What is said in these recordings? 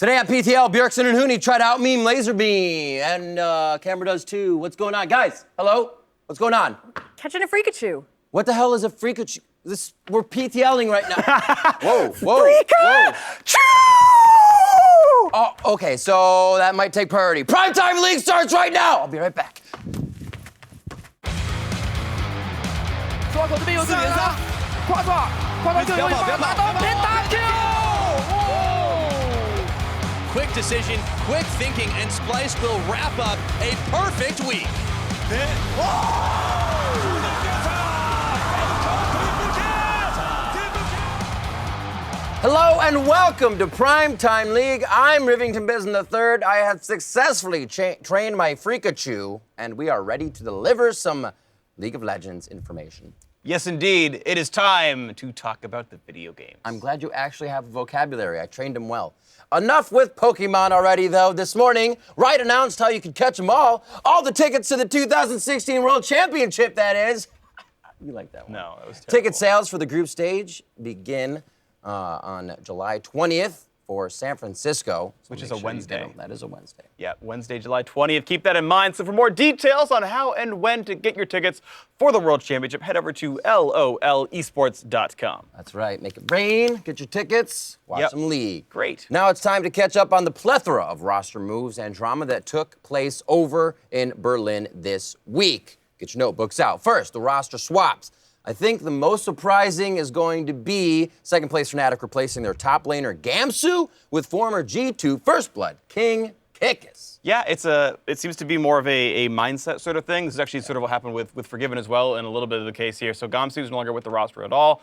Today at PTL, Bjergsen and Hooney tried out meme Lazerbeam, and Camera does too. What's going on? Guys, hello? What's going on? Catching a freakachu. What the hell is a freakachu? We're PTLing right now. Whoa, whoa, Freakachu! whoa. Oh, okay, so that might take priority. Primetime League starts right now! I'll be right back. Quick decision, quick thinking, and Splice will wrap up a perfect week. Hello and welcome to Primetime League. I'm Rivington Bisson III. I have successfully trained my Freakachu, and we are ready to deliver some League of Legends information. Yes, indeed. It is time to talk about the video games. I'm glad you actually have a vocabulary. I trained him well. Enough with Pokemon already, though. This morning, Wright announced how you could catch them all. All the tickets to the 2016 World Championship, that is. You like that one? No, that was terrible. Ticket sales for the group stage begin on July 20th for San Francisco. So Which is make a sure you Wednesday. get 'em. That is a Wednesday. Yeah, Wednesday, July 20th. Keep that in mind. So for more details on how and when to get your tickets for the World Championship, head over to lolesports.com. That's right. Make it rain, get your tickets, watch some League. Great. Now it's time to catch up on the plethora of roster moves and drama that took place over in Berlin this week. Get your notebooks out. First, the roster swaps. I think the most surprising is going to be second place Fnatic replacing their top laner Gamsu with former G2 First Blood King Kikis. Yeah, it seems to be more of a mindset sort of thing. This is actually sort of what happened with Forgiven as well, and a little bit of the case here. So Gamsu is no longer with the roster at all.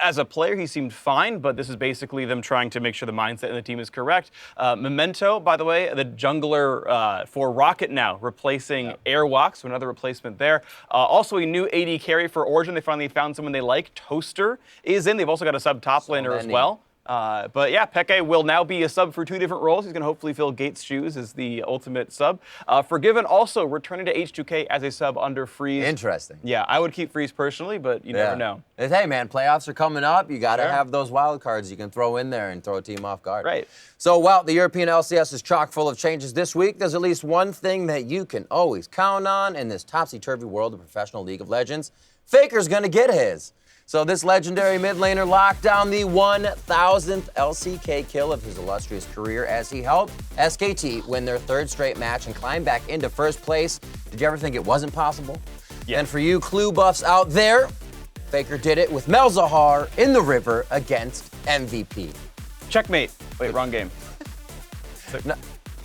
As a player, he seemed fine, but this is basically them trying to make sure the mindset in the team is correct. Memento, by the way, the jungler for Rocket now, replacing Airwalk, so another replacement there. Also a new AD carry for Origin. They finally found someone they like. Toaster is in. They've also got a sub top laner as well. But yeah, Peke will now be a sub for two different roles. He's going to hopefully fill Gates' shoes as the ultimate sub. Forgiven also returning to H2K as a sub under Freeze. Interesting. Yeah, I would keep Freeze personally, but you never know. Hey, man, playoffs are coming up. You got to have those wild cards you can throw in there and throw a team off guard. Right. So while the European LCS is chock full of changes this week, there's at least one thing that you can always count on in this topsy-turvy world of professional League of Legends. Faker's going to get his. So this legendary mid laner locked down the 1,000th LCK kill of his illustrious career as he helped SKT win their third straight match and climb back into first place. Did you ever think it wasn't possible? Yeah. And for you Clue buffs out there, Faker did it with Melzahar in the river against MVP. Checkmate. Wait, wrong game. No,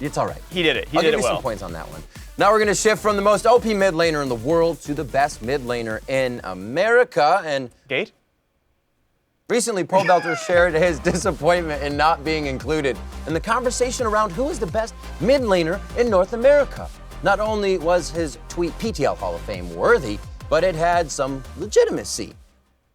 it's all right. He did it. I'll He did give it you well. some points on that one. Now we're going to shift from the most OP mid laner in the world to the best mid laner in America. And Gate? recently, Pro Belter shared his disappointment in not being included in the conversation around who is the best mid laner in North America. Not only was his tweet PTL Hall of Fame worthy, but it had some legitimacy.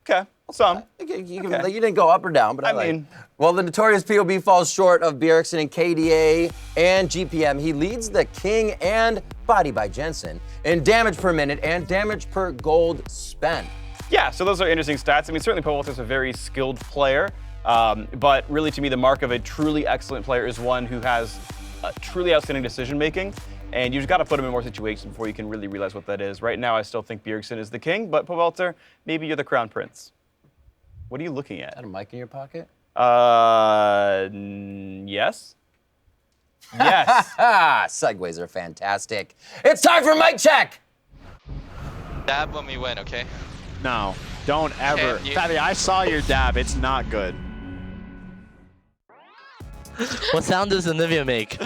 Okay, some. You didn't go up or down, but I mean- like. Well, the notorious POB falls short of Bjergsen in KDA and GPM. He leads the King and Body by Jensen in damage per minute and damage per gold spent. Yeah, so those are interesting stats. I mean, certainly Povalter is a very skilled player, but really to me, the mark of a truly excellent player is one who has truly outstanding decision-making, and you've got to put him in more situations before you can really realize what that is. Right now, I still think Bjergsen is the king, but Povalter, maybe you're the crown prince. What are you looking at? Is that a mic in your pocket? Yes. Yes. Segues are fantastic. It's time for mic check. Dab when we win, okay? No, don't ever. Okay, Fatty, I saw your dab. It's not good. What sound does Olivia make?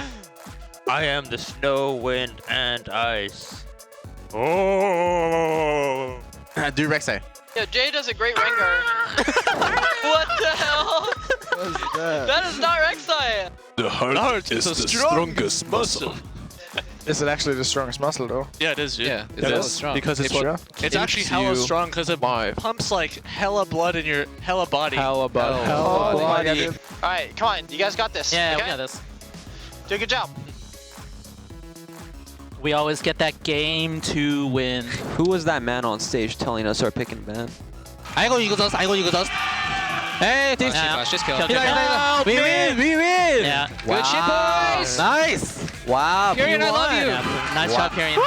I am the snow, wind, and ice. Oh. Do Rek'Sai. Yo, Jay does a great Rengar. What the hell? What is that? That is not Rek'Sai. The heart is the strongest muscle. Is it actually the strongest muscle, though? Yeah, it is, dude. Yeah, it's hella strong. Because it's Sure. what it's actually hella strong because it pumps like hella blood in your hella body. Hella body. Alright, come on. You guys got this. Yeah, okay? we got this. Do a good job. We always get that game to win. Who was that man on stage telling us our pick and ban? I go Eagle Dust. Hey, team. Just kill. We win! We win! Yeah. Good shit, boys! Nice! Wow. Pyrion, I love you. Nice job, Pyrion.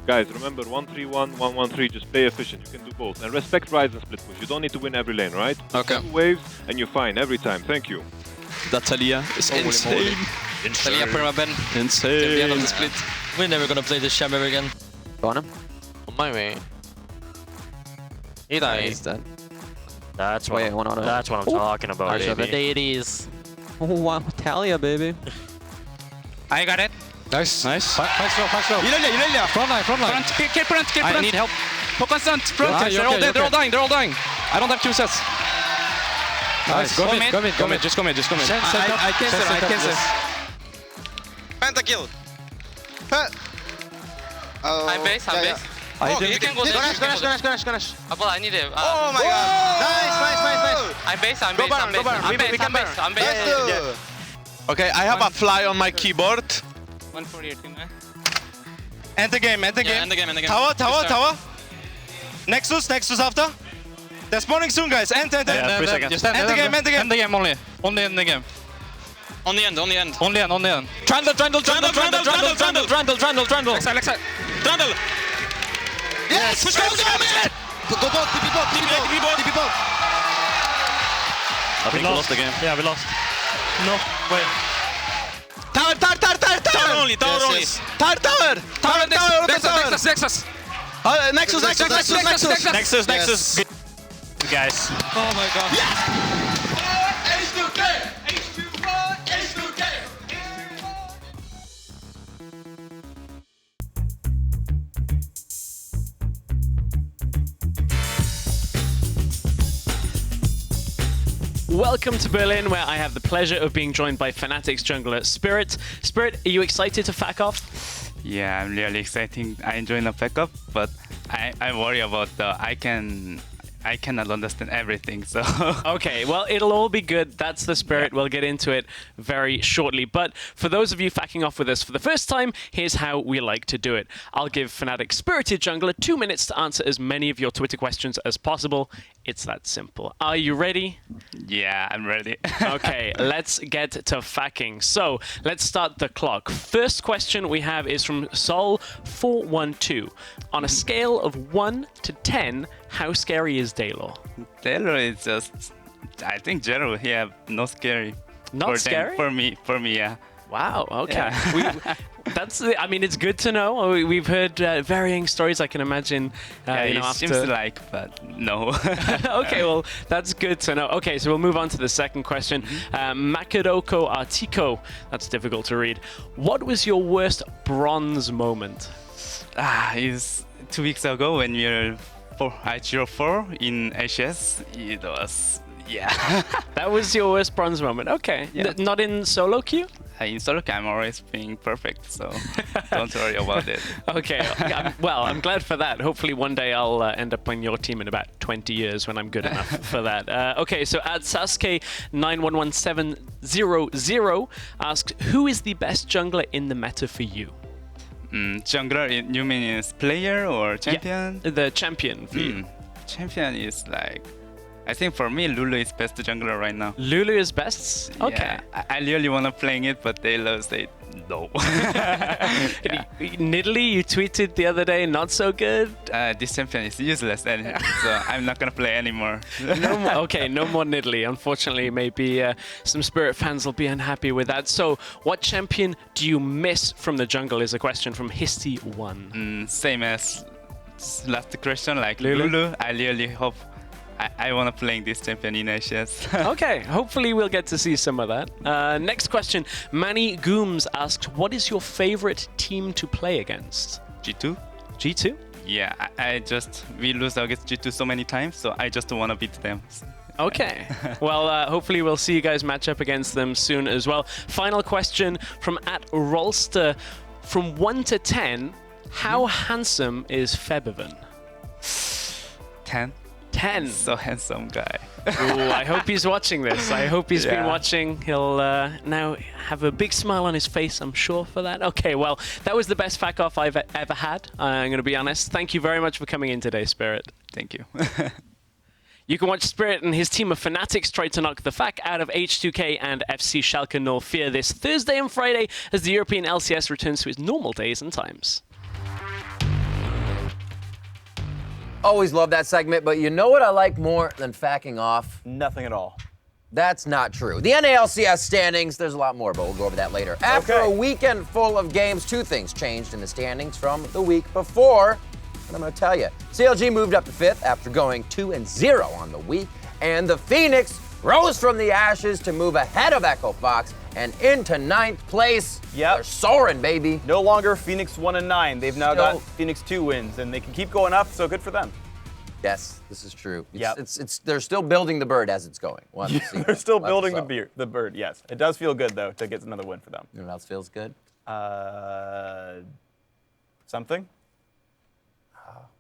Guys, remember 1-3-1, 1-1-3, just play efficient. You can do both. And respect Rise and split push. You don't need to win every lane, right? Okay. 2 waves and you're fine every time. Thank you. That Talia is insane. Talia Permaben. Insane. At the end of the split. We're never gonna play this champ ever again. Go on him. On my way. He died. He's dead. That's what, Wait, one on him. that's what I'm talking about, March of the baby. deities. Oh, wow. Talia, baby. I got it. Nice. Nice. Fight slow. İlerle. Front line. Kill front. I need help. Focus front. Okay, They're all dead. They're all dying. I don't have 2 sets. Nice. Go mid. Just go mid. I cancel. Penta kill. I'm base. Oh, you can go there. Ganesh. I need it. Oh my god. Nice. I'm base. I'm base. Okay, I have a fly on my keyboard. 148. End the game. End the game. Tower. Nexus after. They're spawning soon, guys. End. Just end the game. End the game only. Only end the game. On the end. Only end. Trundle. Alexa. Trundle. Yes! Push go, man! Go bot, TP bot. I think we lost the game. Yeah, we lost. No, wait. Tower! Tower only. Tower! Nexus! You guys. Oh my god. Welcome to Berlin, where I have the pleasure of being joined by Fnatic's jungler Spirit. Spirit, are you excited to Faqs Off? Yeah, I'm really excited. I enjoy the backup, but I worry about I cannot understand everything, so... Okay, well, it'll all be good. That's the spirit. We'll get into it very shortly. But for those of you Faqing off with us for the first time, here's how we like to do it. I'll give Fnatic's spirited jungler 2 minutes to answer as many of your Twitter questions as possible. It's that simple. Are you ready? Yeah, I'm ready. Okay, let's get to Faqing. So, let's start the clock. First question we have is from Sol412. On a scale of 1 to 10, how scary is Daylor? Taylor is just... I think general, yeah, not scary. Not scary? For me, yeah. Wow, okay. Yeah. I mean, it's good to know. We've heard varying stories, I can imagine. Yeah, you know, it after... seems like, but no. Okay, well, that's good to know. Okay, so we'll move on to the second question. Makodoko Artico, that's difficult to read. What was your worst bronze moment? It's 2 weeks ago when we were 0-4 in HS. It was, yeah. That was your worst bronze moment. Okay, Yeah. Not in solo queue? In solo queue, I'm always being perfect, so don't worry about it. Okay, well, I'm glad for that. Hopefully one day I'll end up on your team in about 20 years when I'm good enough for that. Okay, so at Sasuke911700 asked, who is the best jungler in the meta for you? Jungler, you mean is player or champion? Yeah, the champion for you. Champion is like... I think for me, Lulu is best jungler right now. Lulu is best? Okay. Yeah, I really want to playing it, but they love say no. Nidalee, you tweeted the other day, not so good? This champion is useless, so I'm not going to play anymore. No more, okay, no more Nidalee. Unfortunately, maybe some Spirit fans will be unhappy with that. So, what champion do you miss from the jungle is a question from Histy1. Same as last question, like Lulu. I really hope I want to play this champion in HS. Okay, hopefully we'll get to see some of that. Next question, Manny Gooms asked, what is your favorite team to play against? G2. G2? Yeah, we lose against G2 so many times, so I just want to beat them. Okay. Well, hopefully we'll see you guys match up against them soon as well. Final question from @Rolster. From 1 to 10, how handsome is Febiven? 10. 10. So handsome guy. Ooh, I hope he's watching this. I hope he's been watching. He'll now have a big smile on his face, I'm sure, for that. Okay, well, that was the best Faqs Off I've ever had. I'm going to be honest. Thank you very much for coming in today, Spirit. Thank you. You can watch Spirit and his team of fanatics try to knock the FAQ out of H2K and FC Schalke 04 this Thursday and Friday as the European LCS returns to its normal days and times. Always love that segment, but you know what I like more than facking off? Nothing at all. That's not true. The NALCS standings, there's a lot more, but we'll go over that later. After a weekend full of games, two things changed in the standings from the week before. And I'm going to tell you, CLG moved up to 5th after going 2-0 on the week, and the Phoenix rose from the ashes to move ahead of Echo Fox and into 9th place. Yep. They're soaring, baby. No longer Phoenix 1-9. They've now got Phoenix 2 wins, and they can keep going up, so good for them. Yes, this is true. Yep. They're still building the bird as it's going. We'll have to see. They're still building the bird, yes. It does feel good, though, to get another win for them. You know what else feels good? Something?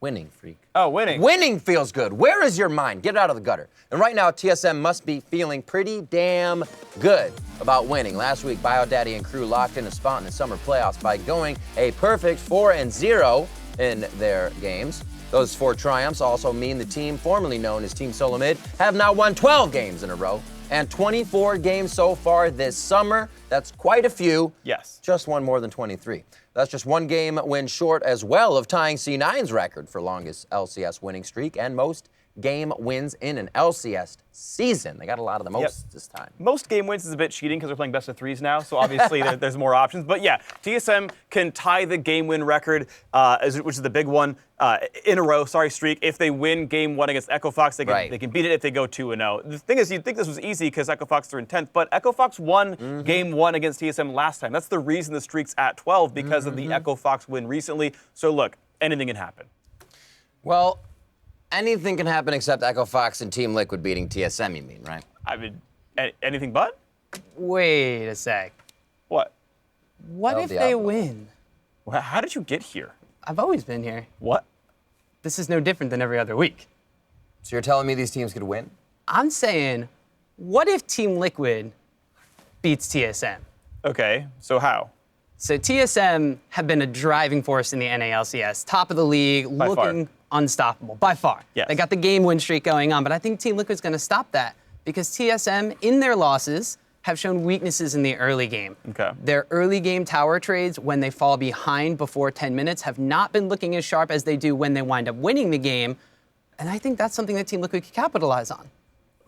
Winning, freak. Oh, winning. Winning feels good. Where is your mind? Get it out of the gutter. And right now, TSM must be feeling pretty damn good about winning. Last week, BioDaddy and crew locked in a spot in the summer playoffs by going a perfect 4-0 in their games. Those 4 triumphs also mean the team formerly known as Team Solo Mid have now won 12 games in a row and 24 games so far this summer. That's quite a few. Yes. Just one more than 23. That's just one game win short as well of tying C9's record for longest LCS winning streak and most game wins in an LCS season. They which of the most this time. Most game wins is a bit cheating because they're playing best of 3s now, so obviously there's more options. But yeah, TSM can tie the game win record, which is the big one, in a row, streak. If they win game 1 against Echo Fox, they can beat it if they go 2-0. The thing is, you'd think this was easy because Echo Fox are in 10th, but Echo Fox won game 1 against TSM last time. That's the reason the streak's at 12, because of the Echo Fox win recently. So look, anything can happen. Well, anything can happen except Echo Fox and Team Liquid beating TSM, you mean, right? I mean, anything but? Wait a sec. What? What if they win? Well, how did you get here? I've always been here. What? This is no different than every other week. So you're telling me these teams could win? I'm saying, what if Team Liquid beats TSM? Okay, so how? So TSM have been a driving force in the NALCS, top of the league, looking unstoppable, by far. Yes. They got the game win streak going on, but I think Team Liquid's going to stop that because TSM, in their losses, have shown weaknesses in the early game. Okay. Their early game tower trades, when they fall behind before 10 minutes, have not been looking as sharp as they do when they wind up winning the game, and I think that's something that Team Liquid could capitalize on.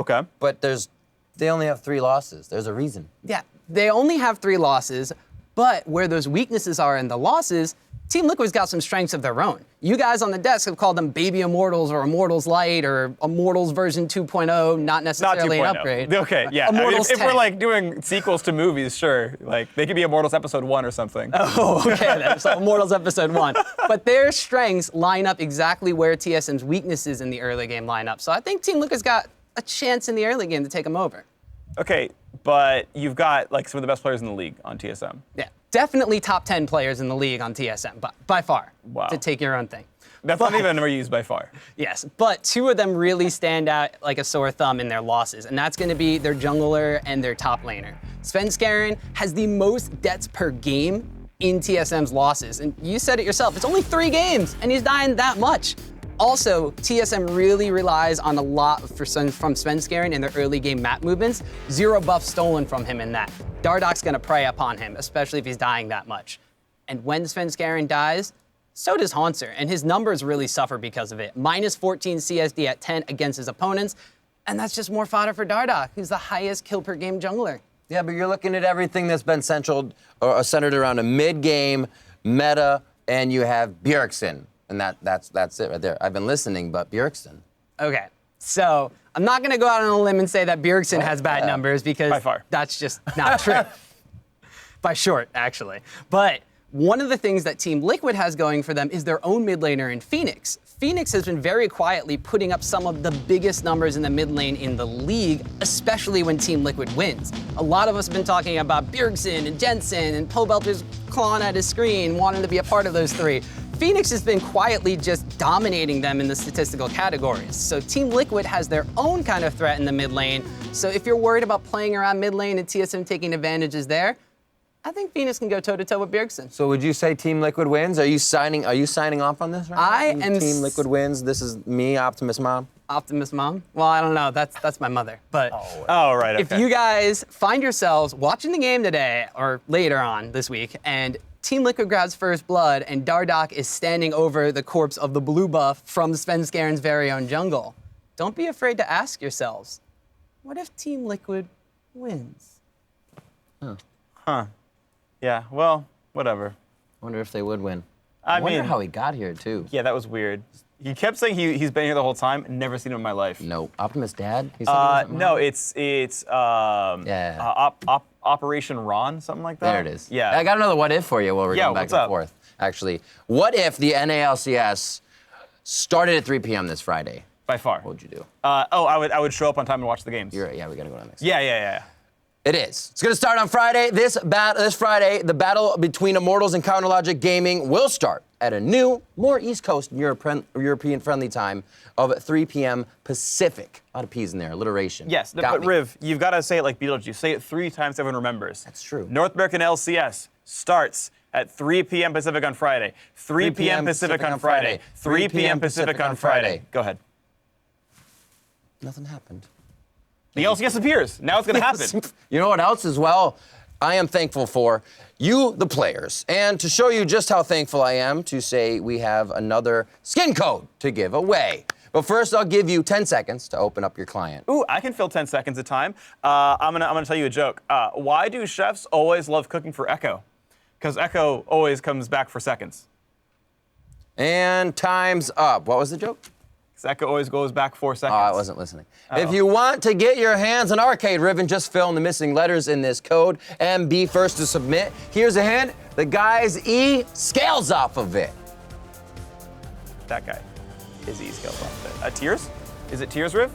Okay. But they only have 3 losses. There's a reason. Yeah, they only have 3 losses, but where those weaknesses are in the losses, Team Liquid's got some strengths of their own. You guys on the desk have called them Baby Immortals or Immortals Light or Immortals version 2.0, not necessarily an upgrade. Okay, yeah. Immortals if we're like doing sequels to movies, sure. Like they could be Immortals Episode 1 or something. Oh, okay then. So Immortals Episode 1. But their strengths line up exactly where TSM's weaknesses in the early game line up. So I think Team Liquid's got a chance in the early game to take them over. Okay, but you've got like some of the best players in the league on TSM. Yeah, definitely top 10 players in the league on TSM, but by far, to take your own thing. That's not even a number used by far. Yes, but 2 of them really stand out like a sore thumb in their losses, and that's going to be their jungler and their top laner. Svenskeren has the most deaths per game in TSM's losses, and you said it yourself, it's only 3 games, and he's dying that much. Also, TSM really relies on a lot from Svenskeren in their early game map movements. 0 buff stolen from him in that. Dardoch's gonna prey upon him, especially if he's dying that much. And when Svenskeren dies, so does Haunter, and his numbers really suffer because of it. Minus 14 CSD at 10 against his opponents, and that's just more fodder for Dardoch, who's the highest kill per game jungler. Yeah, but you're looking at everything that's been centered around a mid-game meta, and you have Bjergsen. And that's it right there. I've been listening, but Bjergsen. Okay, so I'm not gonna go out on a limb and say that Bjergsen has bad numbers because that's just not true. By short, actually. But one of the things that Team Liquid has going for them is their own mid laner in Phoenix. Phoenix has been very quietly putting up some of the biggest numbers in the mid lane in the league, especially when Team Liquid wins. A lot of us have been talking about Bjergsen and Jensen and Pobelter's clawing at his screen, wanting to be a part of those 3. Phoenix has been quietly just dominating them in the statistical categories. So Team Liquid has their own kind of threat in the mid lane. So if you're worried about playing around mid lane and TSM taking advantages there, I think Phoenix can go toe-to-toe with Bjergsen. So would you say Team Liquid wins? Are you signing off on this right now? I am Team Liquid wins. This is me, Optimus Mom. Optimus Mom. Well, I don't know. That's my mother. But Oh, right. if you guys find yourselves watching the game today or later on this week, and Team Liquid grabs first blood, and Dardoch is standing over the corpse of the blue buff from Svenskaren's very own jungle, don't be afraid to ask yourselves, what if Team Liquid wins? Huh. Yeah, well, whatever. Wonder if they would win. I wonder mean, how he got here, too. Yeah, that was weird. He kept saying he's been here the whole time. Never seen him in my life. No. Optimus Dad? He said he wasn't No, mom? it's Operation Ron, something like that. There it is. Yeah. I got another what if for you while we're going back what's and up? forth. Actually, what if the NALCS started at 3 p.m. this Friday? By far. What would you do? I would show up on time and watch the games. You're right. Yeah, we got to go to the next. Yeah. It is. It's going to start on Friday. This Friday, the battle between Immortals and Counterlogic Gaming will start at a new, more East Coast European-friendly time of 3 p.m. Pacific. A lot of P's in there, alliteration. Yes, Got but me. Riv, you've got to say it like Beetlejuice. Say it 3 times so everyone remembers. That's true. North American LCS starts at 3 p.m. Pacific on Friday. 3 p.m. Pacific on Friday. 3 p.m. Pacific on Friday. Go ahead. Nothing happened. The LCS appears. Now it's going to happen. You know what else as well? I am thankful for you, the players. And to show you just how thankful I am, to say we have another skin code to give away. But first, I'll give you 10 seconds to open up your client. Ooh, I can fill 10 seconds of time. I'm gonna tell you a joke. Why do chefs always love cooking for Echo? Because Echo always comes back for seconds. And time's up. What was the joke? Echo always goes back 4 seconds. I wasn't listening. If you want to get your hands on Arcade Ribbon, just fill in the missing letters in this code and be first to submit. Here's a hint. The guy's E scales off of it. That guy. His E scales off of it. Tears? Is it Tears, Riv?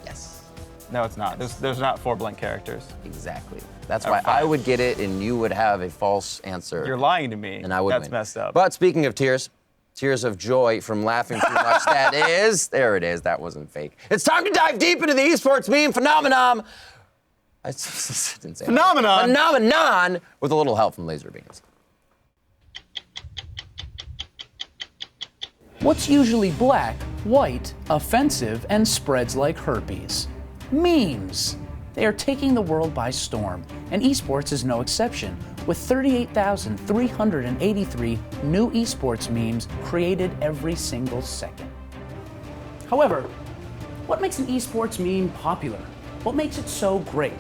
Yes. No, it's not. There's not 4 blank characters. Exactly. That's why I would get it and you would have a false answer. You're lying to me. And I would That's win. messed up. But speaking of tears, tears of joy from laughing too much. That is, there it is. That wasn't fake. It's time to dive deep into the esports meme phenomenon. I didn't say Phenomenon. Phenomenon with a little help from Lazerbeams. What's usually black, white, offensive, and spreads like herpes? Memes. They are taking the world by storm, and esports is no exception, with 38,383 new esports memes created every single second. However, what makes an esports meme popular? What makes it so great?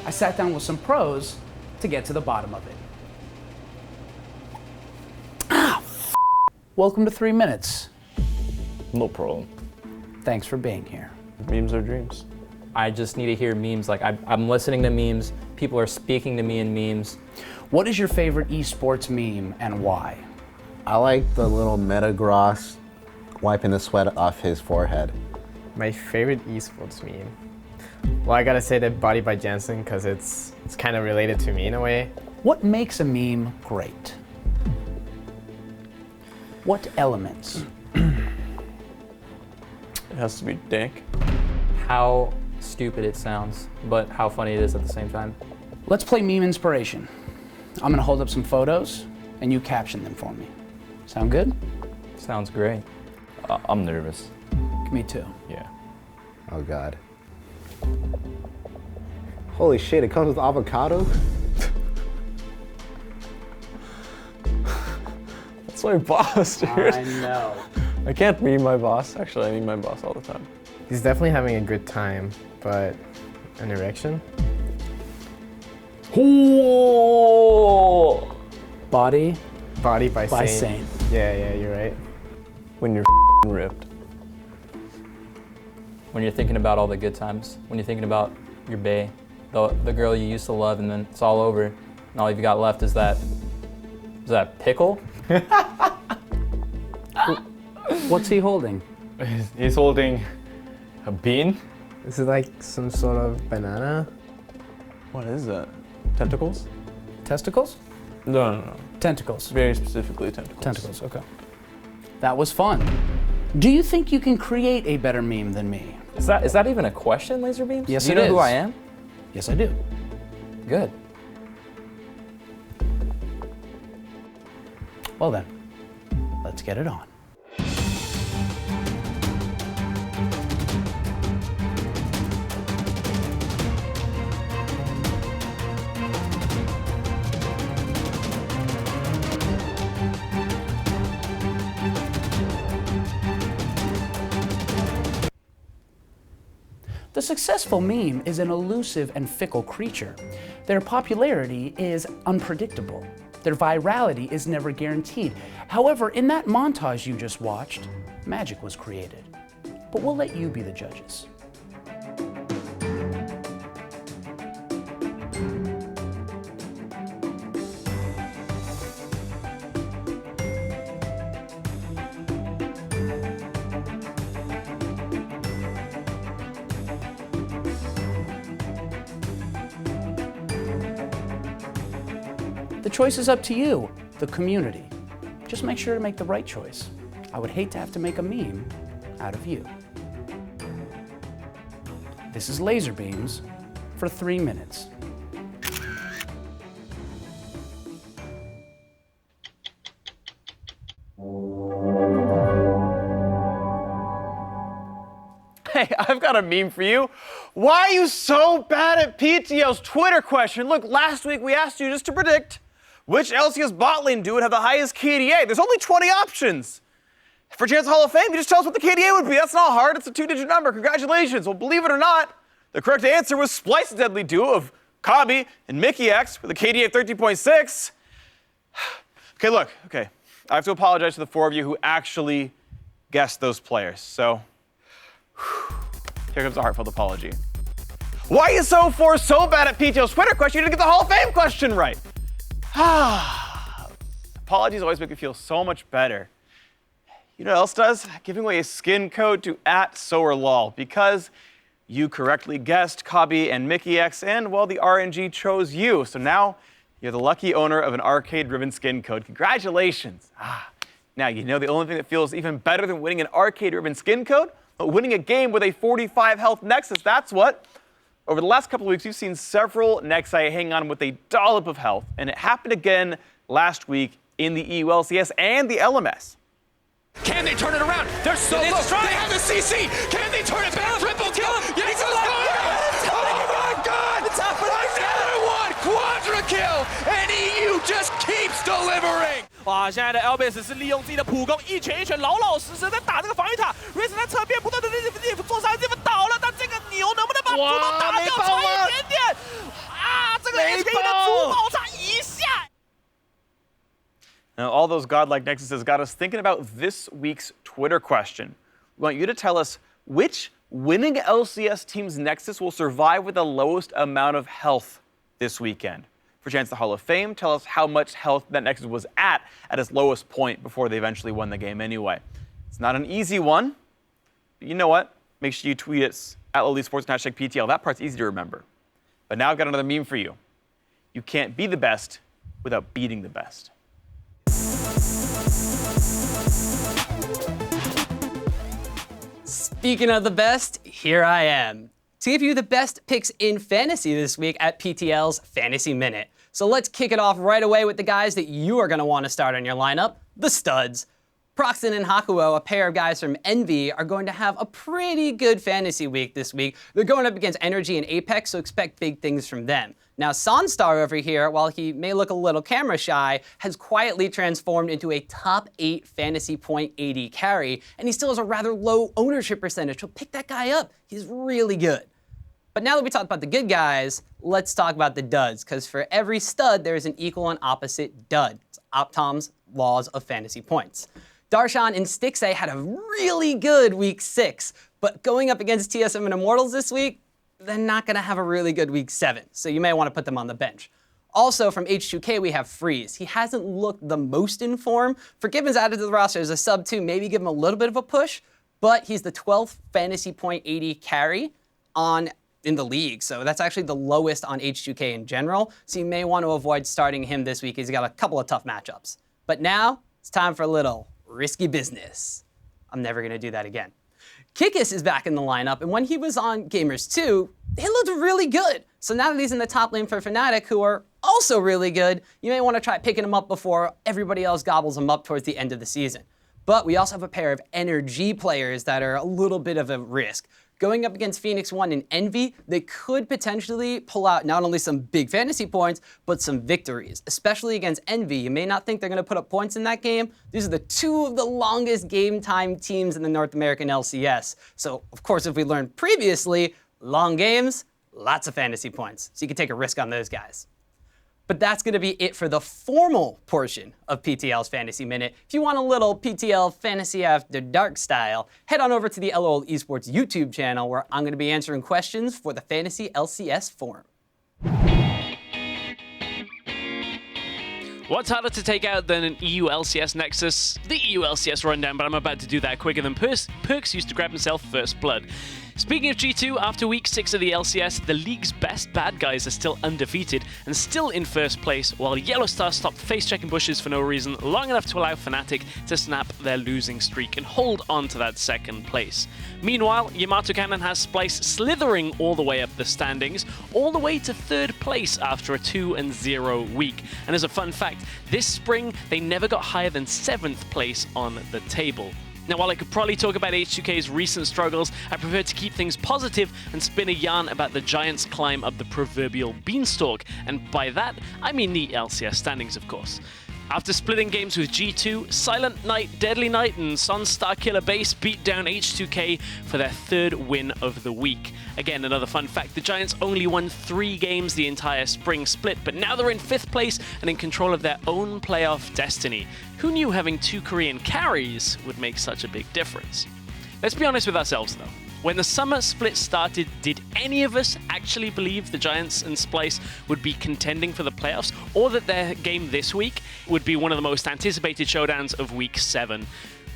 I sat down with some pros to get to the bottom of it. Welcome to 3 Minutes. No problem. Thanks for being here. Memes are dreams. I just need to hear memes. Like, I'm listening to memes. People are speaking to me in memes. What is your favorite esports meme and why? I like the little Metagross wiping the sweat off his forehead. My favorite esports meme? Well, I gotta say that Body by Jensen, because it's kind of related to me in a way. What makes a meme great? What elements? It has to be dank. How stupid it sounds, but how funny it is at the same time. Let's play meme inspiration. I'm gonna hold up some photos, and you caption them for me. Sound good? Sounds great. I'm nervous. Me too. Yeah. Oh God. Holy shit, it comes with avocado? That's my boss, dude. I know. I can't meme my boss. Actually, I meme my boss all the time. He's definitely having a good time, but an erection? Body? Body by By Sane. Sane. Yeah, you're right. When you're ripped. When you're thinking about all the good times. When you're thinking about your bae, the girl you used to love, and then it's all over, and all you've got left is that pickle? What's he holding? He's holding a bean. This is like some sort of banana. What is that? Tentacles? Testicles? No. Tentacles. Very specifically tentacles. Tentacles, okay. That was fun. Do you think you can create a better meme than me? Is that even a question, Lazerbeams? Yes, Do you know who I am? Yes, I do. Good. Well then, let's get it on. The successful meme is an elusive and fickle creature. Their popularity is unpredictable. Their virality is never guaranteed. However, in that montage you just watched, magic was created. But we'll let you be the judges. The choice is up to you, the community. Just make sure to make the right choice. I would hate to have to make a meme out of you. This is Lazerbeams for 3 minutes. Hey, I've got a meme for you. Why are you so bad at PTL's Twitter question? Look, last week we asked you just to predict which LCS bot lane dude would have the highest KDA. There's only 20 options. For Chance Hall of Fame, you just tell us what the KDA would be. That's not hard. It's a 2-digit number. Congratulations. Well, believe it or not, the correct answer was Splice's deadly duo of Kabi and Mickey X with a KDA of 13.6. Okay, look. Okay, I have to apologize to the 4 of you who actually guessed those players. So, here comes a heartfelt apology. Why are you so bad at PTL's Twitter question? You didn't get the Hall of Fame question right. Apologies always make me feel so much better. You know what else does? Giving away a skin code to @SowerLol because you correctly guessed Kabi and Mickey X, and well, the RNG chose you. So now you're the lucky owner of an arcade ribbon skin code. Congratulations. Now, you know the only thing that feels even better than winning an arcade ribbon skin code? But winning a game with a 45 health Nexus, that's what. Over the last couple of weeks, you've seen several Nexi hang on with a dollop of health, and it happened again last week in the EU LCS and the LMS. Can they turn it around? They're so low. They have the CC. Can they turn it back? Triple kill. Yes, oh my God! Another one, quadra kill, and EU just keeps delivering. 哇，现在的 LBS 是利用自己的普攻，一拳一拳老老实实在打这个防御塔。瑞斯在侧边不断的做杀，这边倒了，但这个牛能不能把主堡打掉？差一点点啊！这个 HK 的主堡差一下。 Now, all those godlike Nexuses got us thinking about this week's Twitter question. We want you to tell us which winning LCS team's Nexus will survive with the lowest amount of health this weekend. For Chance the Hall of Fame, tell us how much health that Nexus was at its lowest point before they eventually won the game anyway. It's not an easy one, but you know what? Make sure you tweet us @LolySports and #PTL. That part's easy to remember. But now I've got another meme for you. You can't be the best without beating the best. Speaking of the best, here I am to give you the best picks in fantasy this week at PTL's Fantasy Minute. So let's kick it off right away with the guys that you are going to want to start on your lineup, the studs. Proxen and Hakuo, a pair of guys from Envy, are going to have a pretty good fantasy week this week. They're going up against Energy and Apex, so expect big things from them. Now, Sonstar over here, while he may look a little camera shy, has quietly transformed into a top 8 fantasy point AD carry, and he still has a rather low ownership percentage, so pick that guy up. He's really good. But now that we talked about the good guys, let's talk about the duds, because for every stud, there is an equal and opposite dud. It's Optom's laws of fantasy points. Darshan and Stixay had a really good week 6, but going up against TSM and Immortals this week, they're not going to have a really good week 7, so you may want to put them on the bench. Also from H2K, we have Freeze. He hasn't looked the most in form. Forgiven's added to the roster as a sub 2, maybe give him a little bit of a push, but he's the 12th fantasy point 80 carry in the league, so that's actually the lowest on H2K in general, so you may want to avoid starting him this week. He's got a couple of tough matchups. But now, it's time for a little risky business. I'm never going to do that again. Kikis is back in the lineup, and when he was on Gamers 2, he looked really good. So now that he's in the top lane for Fnatic, who are also really good, you may want to try picking him up before everybody else gobbles him up towards the end of the season. But we also have a pair of Energy players that are a little bit of a risk. Going up against Phoenix 1 and Envy, they could potentially pull out not only some big fantasy points, but some victories, especially against Envy. You may not think they're going to put up points in that game. These are the 2 of the longest game time teams in the North American LCS. So, of course, if we learned previously, long games, lots of fantasy points. So you can take a risk on those guys. But that's going to be it for the formal portion of PTL's Fantasy Minute. If you want a little PTL Fantasy After Dark style, head on over to the LOL Esports YouTube channel where I'm going to be answering questions for the Fantasy LCS forum. What's harder to take out than an EU LCS Nexus? The EU LCS rundown, but I'm about to do that quicker than Perks used to grab himself first blood. Speaking of G2, after week 6 of the LCS, the league's best bad guys are still undefeated and still in first place, while Yellowstar stopped face-checking bushes for no reason long enough to allow Fnatic to snap their losing streak and hold on to that second place. Meanwhile, Yamato Cannon has Splice slithering all the way up the standings, all the way to third place after a 2-0 week. And as a fun fact, this spring they never got higher than 7th place on the table. Now, while I could probably talk about H2K's recent struggles, I prefer to keep things positive and spin a yarn about the Giants' climb up the proverbial beanstalk. And by that, I mean the LCS standings, of course. After splitting games with G2, Silent Knight, Deadly Knight, and Sun Starkiller Base beat down H2K for their third win of the week. Again, another fun fact, the Giants only won 3 games the entire spring split, but now they're in 5th place and in control of their own playoff destiny. Who knew having 2 Korean carries would make such a big difference? Let's be honest with ourselves, though. When the summer split started, did any of us actually believe the Giants and Splice would be contending for the playoffs, or that their game this week would be one of the most anticipated showdowns of week 7?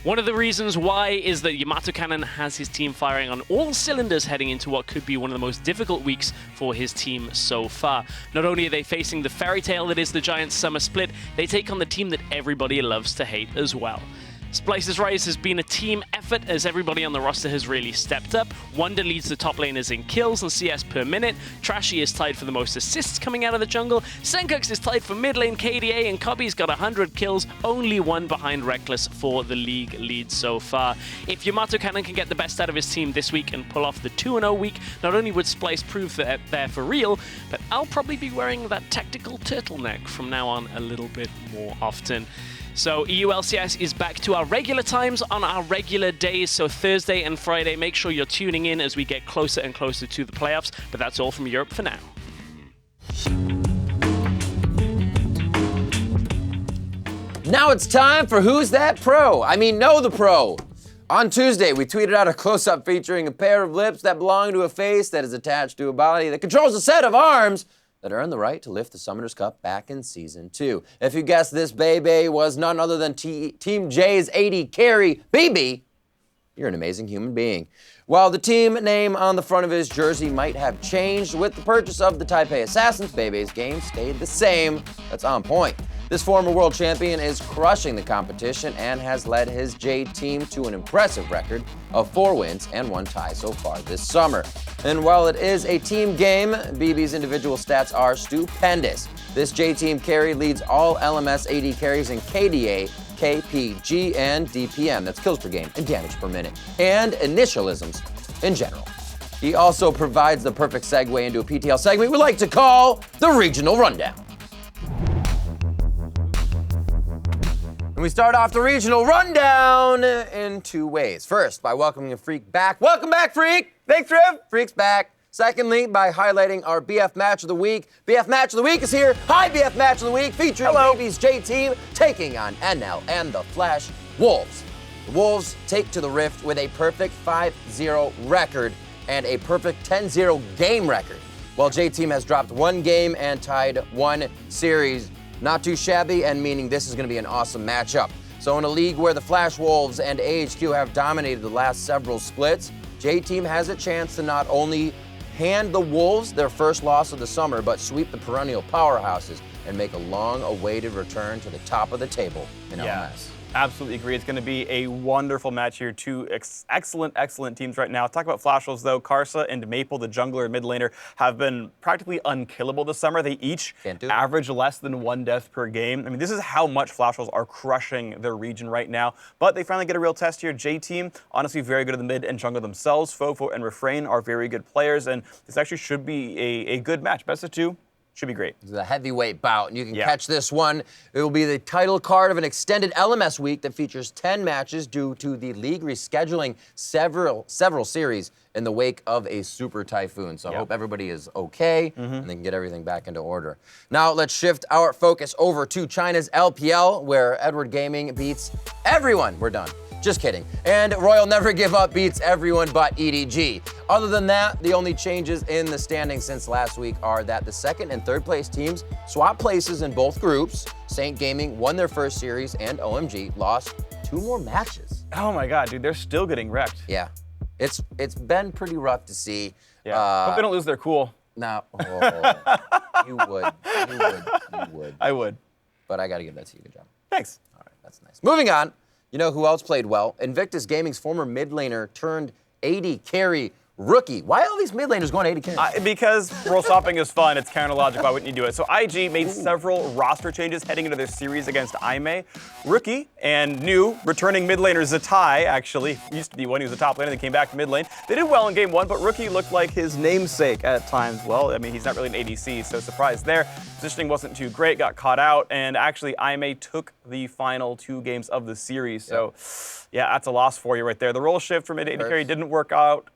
One of the reasons why is that Yamato Cannon has his team firing on all cylinders heading into what could be one of the most difficult weeks for his team so far. Not only are they facing the fairy tale that is the Giants' summer split, they take on the team that everybody loves to hate as well. Splice's rise has been a team effort as everybody on the roster has really stepped up. Wonder leads the top laners in kills and CS per minute. Trashy is tied for the most assists coming out of the jungle. Senkux is tied for mid lane KDA, and Cobby's got 100 kills, only 1 behind Reckless for the league lead so far. If Yamato Cannon can get the best out of his team this week and pull off the 2-0 week, not only would Splice prove that they're for real, but I'll probably be wearing that tactical turtleneck from now on a little bit more often. So EU LCS is back to our regular times on our regular days, so Thursday and Friday. Make sure you're tuning in as we get closer and closer to the playoffs, but that's all from Europe for now. Now it's time for Who's That Pro? I mean, Know the Pro. On Tuesday, we tweeted out a close-up featuring a pair of lips that belong to a face that is attached to a body that controls a set of arms that earned the right to lift the Summoners Cup back in Season 2. If you guessed this baby was none other than Team J's 80 carry, BB, you're an amazing human being. While the team name on the front of his jersey might have changed with the purchase of the Taipei Assassins, Bebe's game stayed the same. That's on point. This former world champion is crushing the competition and has led his J team to an impressive record of 4 wins and 1 tie so far this summer. And while it is a team game, BB's individual stats are stupendous. This J team carry leads all LMS AD carries in KDA, KPG, and DPM. That's kills per game and damage per minute, and initialisms in general. He also provides the perfect segue into a PTL segment we like to call the Regional Rundown. And we start off the Regional Rundown in 2 ways. First, by welcoming a Freak back. Welcome back, Freak! Thanks, Trev! Freak's back. Secondly, by highlighting our BF Match of the Week. BF Match of the Week is here. Hi, BF Match of the Week, featuring Baby's J team taking on NL and the Flash Wolves. The Wolves take to the Rift with a perfect 5-0 record and a perfect 10-0 game record, while J team has dropped 1 game and tied 1 series. Not too shabby, and meaning this is going to be an awesome matchup. So in a league where the Flash Wolves and AHQ have dominated the last several splits, J team has a chance to not only hand the Wolves their first loss of the summer, but sweep the perennial powerhouses and make a long-awaited return to the top of the table in LMS. Absolutely agree. It's going to be a wonderful match here. 2 excellent teams right now. Talk about Flash Wolves, though. Karsa and Maple, the jungler and mid laner, have been practically unkillable this summer. They each average less than 1 death per game. I mean, this is how much Flash Wolves are crushing their region right now. But they finally get a real test here. J team, honestly, very good at the mid and jungle themselves. Fofo and Refrain are very good players, and this actually should be a good match. Best of 2. Should be great. This is a heavyweight bout, and you can catch this one. It will be the title card of an extended LMS week that features 10 matches due to the league rescheduling several series in the wake of a super typhoon. So I hope everybody is okay and they can get everything back into order. Now let's shift our focus over to China's LPL, where Edward Gaming beats everyone. We're done. Just kidding. And Royal Never Give Up beats everyone but EDG. Other than that, the only changes in the standings since last week are that the second and third place teams swapped places in both groups. Saint Gaming won their first series, and OMG lost 2 more matches. Oh my God, dude, they're still getting wrecked. Yeah, it's been pretty rough to see. Yeah, hope they don't lose their cool. No, you would. I would. But I gotta give that to you, good job. Thanks. All right, that's nice. Moving on. You know who else played well? Invictus Gaming's former mid laner turned AD carry rookie. Why are all these mid laners going AD carry? Because role swapping is fun. It's counter logic. Why wouldn't you do it? So IG made several roster changes heading into their series against IME. Rookie and new returning mid laner Zatai, actually, used to be one. He was a top laner, then came back to mid lane. They did well in game 1, but Rookie looked like his namesake at times. Well, I mean, he's not really an ADC, so surprise there. Positioning wasn't too great, got caught out, and actually IME took the final 2 games of the series. So, yeah, that's a loss for you right there. The role shift from mid AD carry didn't work out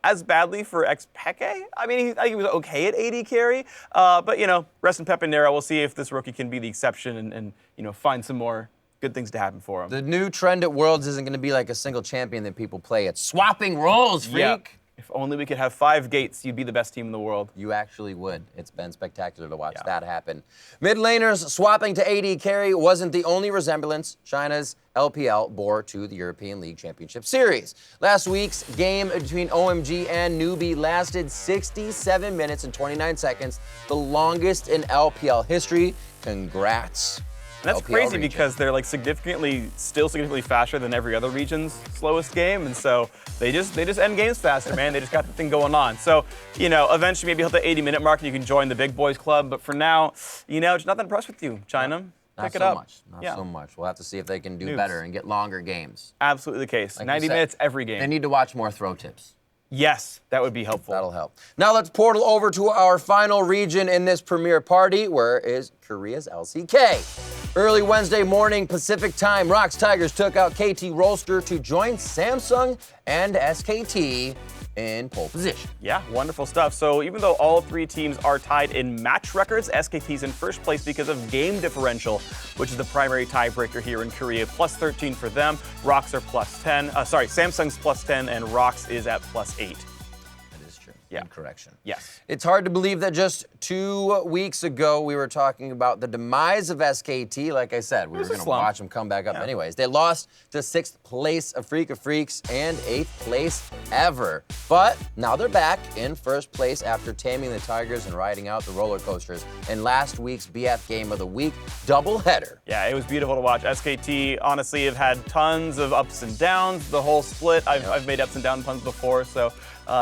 as badly for Xpeke. I mean, I think he was okay at AD carry, but, you know, rest in Pep and Nero. We'll see if this rookie can be the exception and you know, find some more good things to happen for him. The new trend at Worlds isn't going to be like a single champion that people play. It's swapping roles, freak. Yeah. If only we could have 5 gates, you'd be the best team in the world. You actually would. It's been spectacular to watch that happen. Mid laners swapping to AD carry wasn't the only resemblance China's LPL bore to the European League Championship Series. Last week's game between OMG and Newbie lasted 67 minutes and 29 seconds, the longest in LPL history. Congrats. And that's LPL crazy region. because they're like still significantly faster than every other region's slowest game, and so they just end games faster, man. They just got the thing going on. So, you know, eventually maybe hit the 80-minute mark and you can join the big boys club. But for now, you know, just not that impressed with you, China. Pick it up. Not so much. We'll have to see if they can do better and get longer games. Absolutely the case. Like 90 minutes every game. They need to watch more throw tips. Yes, that would be helpful. That'll help. Now let's portal over to our final region in this premiere party, where is Korea's LCK. Early Wednesday morning Pacific time, Rocks Tigers took out KT Rolster to join Samsung and SKT in pole position. Yeah, wonderful stuff. So even though all 3 teams are tied in match records, SKT's in first place because of game differential, which is the primary tiebreaker here in Korea. Plus 13 for them. Rocks are plus 10. Samsung's plus 10 and Rocks is at plus 8. That is true. Yeah. Correction. Yes. It's hard to believe that just 2 weeks ago we were talking about the demise of SKT. Like I said, we were going to watch them come back up anyways. They lost to 6th place of Freak of Freaks and 8th place ever. But now they're back in first place after taming the Tigers and riding out the roller coasters in last week's BF Game of the Week doubleheader. Yeah, it was beautiful to watch. SKT honestly have had tons of ups and downs. The whole split, I've made ups and down puns before, so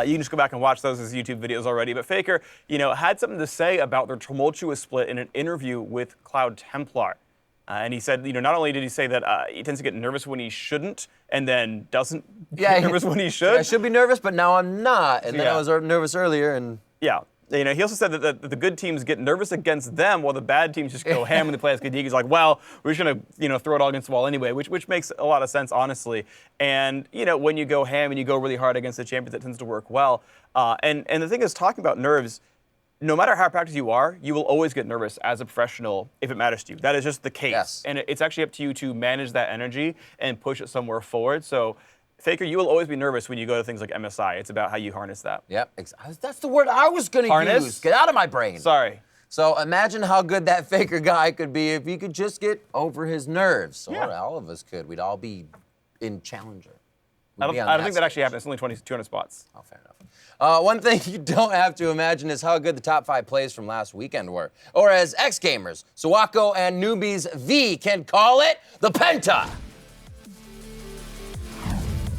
you can just go back and watch those as YouTube videos already. But Faker, you know, had something to say about their tumultuous split in an interview with Cloud Templar. And he said, you know, not only did he say that he tends to get nervous when he shouldn't and then doesn't get nervous when he should. I should be nervous, but now I'm not. And then I was nervous earlier. And yeah. You know, he also said that the good teams get nervous against them while the bad teams just go ham when they play SKT. He's like, well, we're just going to, you know, throw it all against the wall anyway, which makes a lot of sense, honestly. And, you know, when you go ham and you go really hard against the champions, it tends to work well. And the thing is, talking about nerves, no matter how practiced you are, you will always get nervous as a professional if it matters to you. That is just the case. Yes. And it's actually up to you to manage that energy and push it somewhere forward. So, Faker, you will always be nervous when you go to things like MSI. It's about how you harness that. Yep, that's the word I was going to use. Get out of my brain. Sorry. So imagine how good that Faker guy could be if he could just get over his nerves. Or all of us could. We'd all be in Challenger. I don't think that actually happens. It's only 200 spots. Oh, fair enough. One thing you don't have to imagine is how good the top 5 plays from last weekend were. Or as X-Gamers, Sawako and Newbies V can call it the Penta.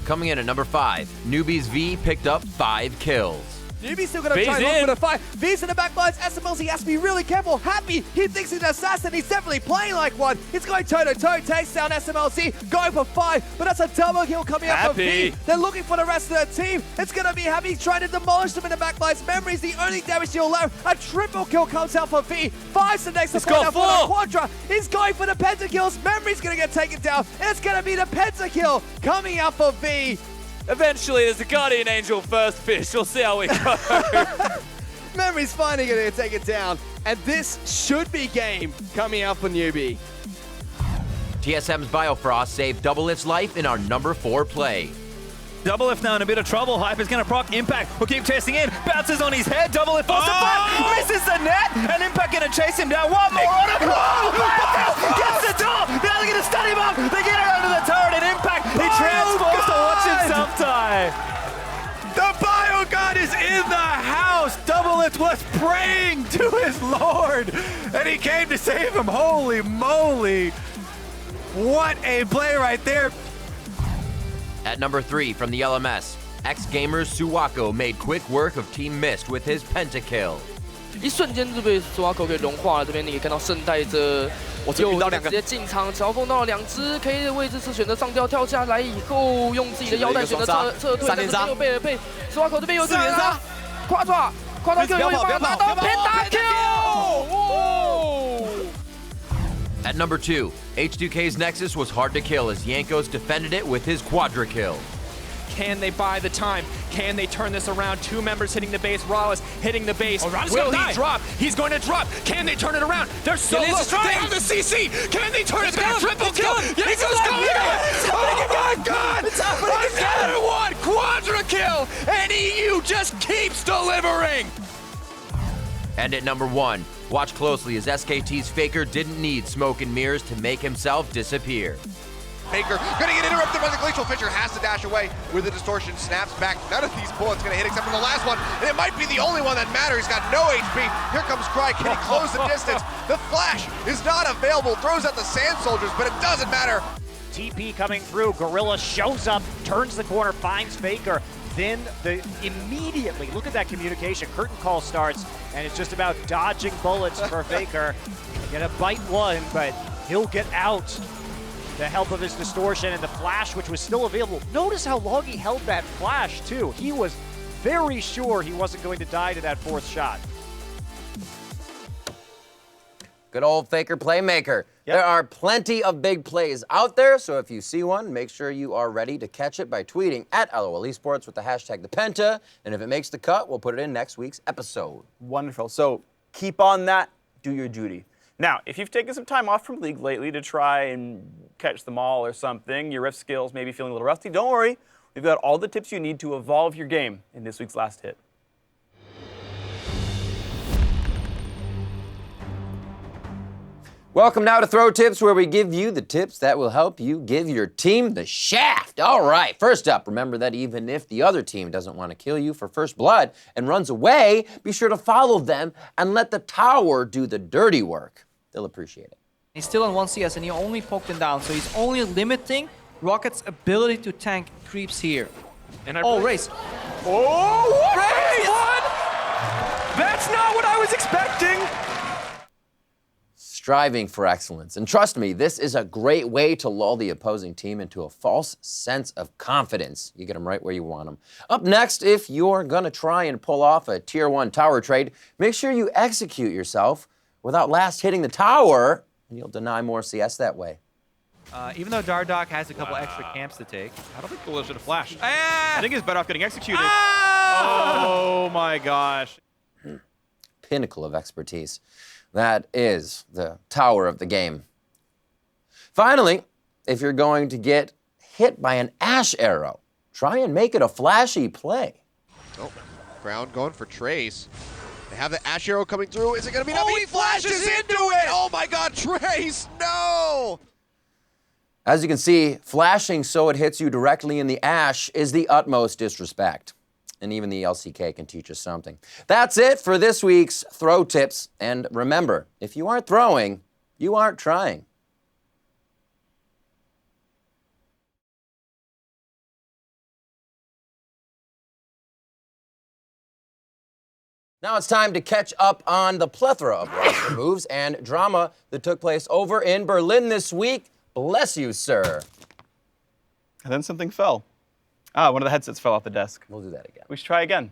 Coming in at number 5, Newbies V picked up 5 kills. Newbie's still going to try and look for the fight. V's in the back lines. SMLZ has to be really careful. Happy, he thinks he's an assassin. He's definitely playing like one. He's going toe-to-toe. Takes down SMLZ, going for 5, but that's a double kill coming up from V. They're looking for the rest of the team. It's going to be Happy trying to demolish them in the back lines. Memory's the only damage deal left. A triple kill comes out for V. 5's the next to point out for the Quadra. He's going for the pentakills. Memory's going to get taken down. It's going to be the pentakill coming out for V. Eventually, there's a Guardian Angel first fish. We'll see how we go. Memory's finally going to take it down. And this should be game coming out for Newbie. TSM's Biofrost saved Doublelift's life in our number 4 play. Doublelift now in a bit of trouble. Hyper's going to proc Impact. Will keep chasing in. Bounces on his head. Doublelift falls to flat. Misses the net. And Impact going to chase him down. One more on a goal. Gets the door. Now they're going to stun him up. They get it under the turret. And Impact, he transforms to watch himself die. The Bio God is in the house. Doublelift was praying to his lord. And he came to save him. Holy moly. What a play right there. At number 3 from the LMS, X-Gamers Suwako made quick work of Team Mist with his pentakill. 一瞬间就被苏瓦口给融化了。这边你可以看到圣带着右直接进场嘲讽到了2只 K 的位置是选择上吊跳下来以后，用自己的腰带选择撤退，但是没有被苏瓦口这边有个人啊，夸抓 Q 有办法拿到 Penta Kill。 At number 2, H2K's Nexus was hard to kill as Yankos defended it with his quadra kill. Can they buy the time? Can they turn this around? 2 members hitting the base. Rawless hitting the base. Will he drop? He's going to drop. Can they turn it around? They're so low. They have the CC. Can they turn it back? Triple kill. Yanko's going. Oh my God! Another one. Quadra kill. And EU just keeps delivering. And at number 1, watch closely as SKT's Faker didn't need smoke and mirrors to make himself disappear. Faker gonna get interrupted by the Glacial Fisher, has to dash away with the distortion, snaps back. None of these bullets gonna hit except for the last one, and it might be the only one that matters. He's got no HP. Here comes Cry, can he close the distance? The flash is not available, throws out the Sand Soldiers, but it doesn't matter. TP coming through, Gorilla shows up, turns the corner, finds Faker. Then immediately, look at that communication. Curtain call starts, and it's just about dodging bullets for Faker. Gonna bite one, but he'll get out. The help of his distortion and the flash, which was still available. Notice how long he held that flash, too. He was very sure he wasn't going to die to that 4th shot. Good old Faker playmaker. Yep. There are plenty of big plays out there, so if you see one, make sure you are ready to catch it by tweeting at LOL Esports with the hashtag #ThePenta, and if it makes the cut, we'll put it in next week's episode. Wonderful. So keep on that. Do your duty. Now, if you've taken some time off from League lately to try and catch them all or something, your Rift skills may be feeling a little rusty, don't worry. We've got all the tips you need to evolve your game in this week's last hit. Welcome now to Throw Tips, where we give you the tips that will help you give your team the shaft. All right, first up, remember that even if the other team doesn't want to kill you for first blood and runs away, be sure to follow them and let the tower do the dirty work. They'll appreciate it. He's still on 1 CS and he only poked him down, so he's only limiting Rocket's ability to tank creeps here. And Race. Oh, what? That's not what I was expecting. Striving for excellence. And trust me, this is a great way to lull the opposing team into a false sense of confidence. You get them right where you want them. Up next, if you're gonna try and pull off a tier 1 tower trade, make sure you execute yourself without last hitting the tower, and you'll deny more CS that way. Even though Dardock has a couple extra camps to take. I don't think Gorilla should have flashed. I think he's better off getting executed. Oh my gosh. Pinnacle of expertise. That is the tower of the game. Finally, if you're going to get hit by an Ash arrow, try and make it a flashy play. Oh, Ground going for Trace. They have the Ash arrow coming through. Is it going to be enough? He flashes into it! Oh my God, Trace, no! As you can see, flashing so it hits you directly in the Ash is the utmost disrespect. And even the LCK can teach us something. That's it for this week's Throw Tips. And remember, if you aren't throwing, you aren't trying. Now it's time to catch up on the plethora of roster moves and drama that took place over in Berlin this week. Bless you, sir. And then something fell. One of the headsets fell off the desk. We'll do that again. We should try again.